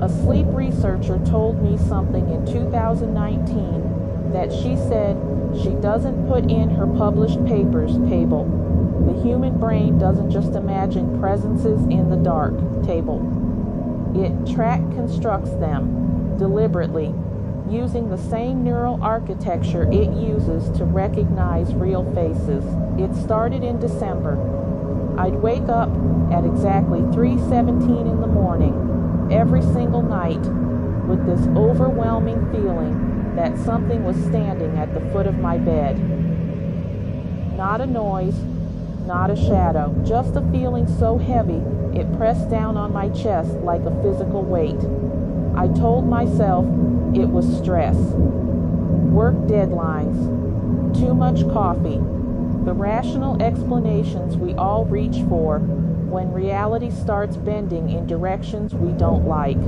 A sleep researcher told me something in 2019 that she said she doesn't put in her published papers table. The human brain doesn't just imagine presences in the dark table. It track constructs them deliberately, using the same neural architecture it uses to recognize real faces. It started in December. I'd wake up at exactly 3:17 in the morning every single night with this overwhelming feeling that something was standing at the foot of my bed. Not a noise, not a shadow, just a feeling so heavy it pressed down on my chest like a physical weight. I told myself it was stress, work deadlines, too much coffee, the rational explanations we all reach for when reality starts bending in directions we don't like.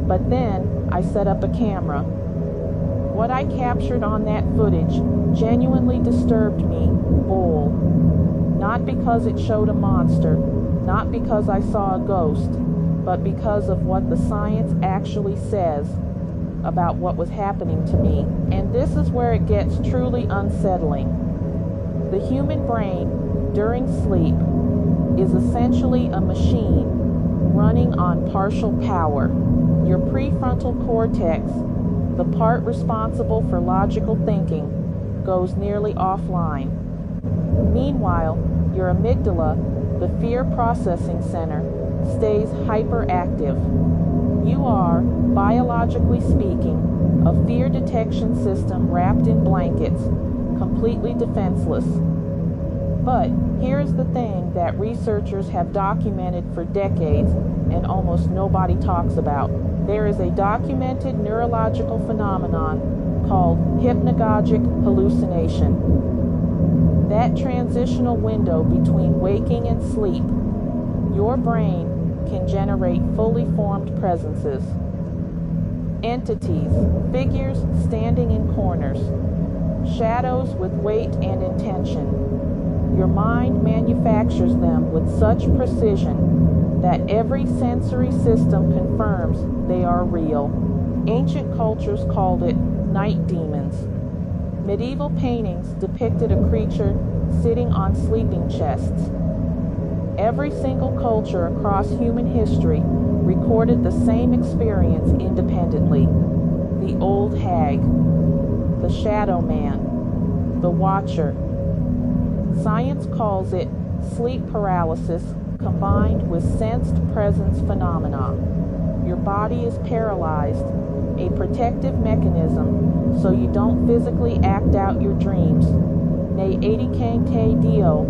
But then I set up a camera. What I captured on that footage genuinely disturbed me whole. Not because it showed a monster, not because I saw a ghost, but because of what the science actually says about what was happening to me. And this is where it gets truly unsettling. The human brain, during sleep, is essentially a machine running on partial power. Your prefrontal cortex, the part responsible for logical thinking, goes nearly offline. Meanwhile, your amygdala, the fear processing center, stays hyperactive. You are, biologically speaking, a fear detection system wrapped in blankets, completely defenseless. But here's the thing that researchers have documented for decades and almost nobody talks about. There is a documented neurological phenomenon called hypnagogic hallucination. That transitional window between waking and sleep, your brain can generate fully formed presences. Entities, figures standing in corners, shadows with weight and intention. Your mind manufactures them with such precision that every sensory system confirms they are real. Ancient cultures called it night demons. Medieval paintings depicted a creature sitting on sleeping chests. Every single culture across human history recorded the same experience independently. The old hag, the shadow man, the watcher. Science calls it sleep paralysis combined with sensed presence phenomena. Your body is paralyzed, a protective mechanism so you don't physically act out your dreams. Ne 80 kente dio,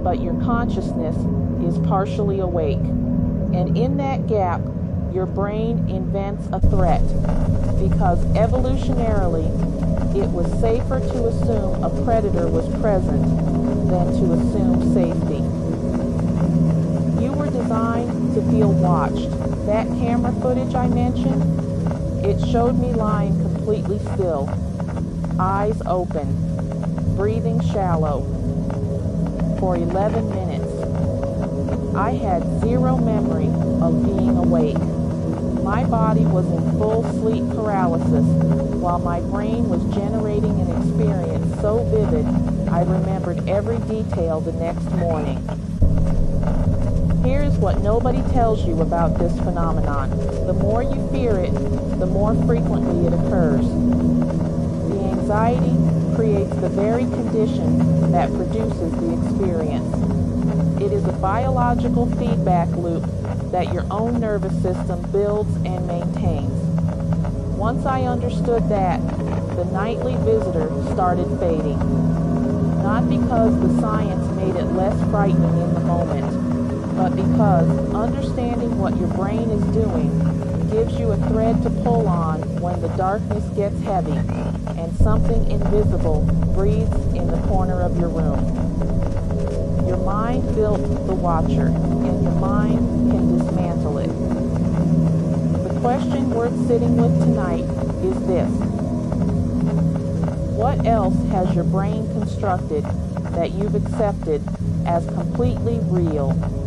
but your consciousness is partially awake. And in that gap, your brain invents a threat, because evolutionarily, it was safer to assume a predator was present than to assume safety. You were designed to feel watched. That camera footage I mentioned, it showed me lying completely still, eyes open, breathing shallow, for 11 minutes. I had zero memory of being awake. My body was in full sleep paralysis while my brain was generating an experience so vivid I remembered every detail the next morning. Here's what nobody tells you about this phenomenon. The more you fear it, the more frequently it occurs. The anxiety creates the very condition that produces the experience. It is a biological feedback loop that your own nervous system builds and maintains. Once I understood that, the nightly visitor started fading. Not because the science made it less frightening in the moment, but because understanding what your brain is doing gives you a thread to pull on when the darkness gets heavy and something invisible breathes in the corner of your room. Your mind built the watcher, and your mind can dismantle it. The question worth sitting with tonight is this: what else has your brain constructed that you've accepted as completely real?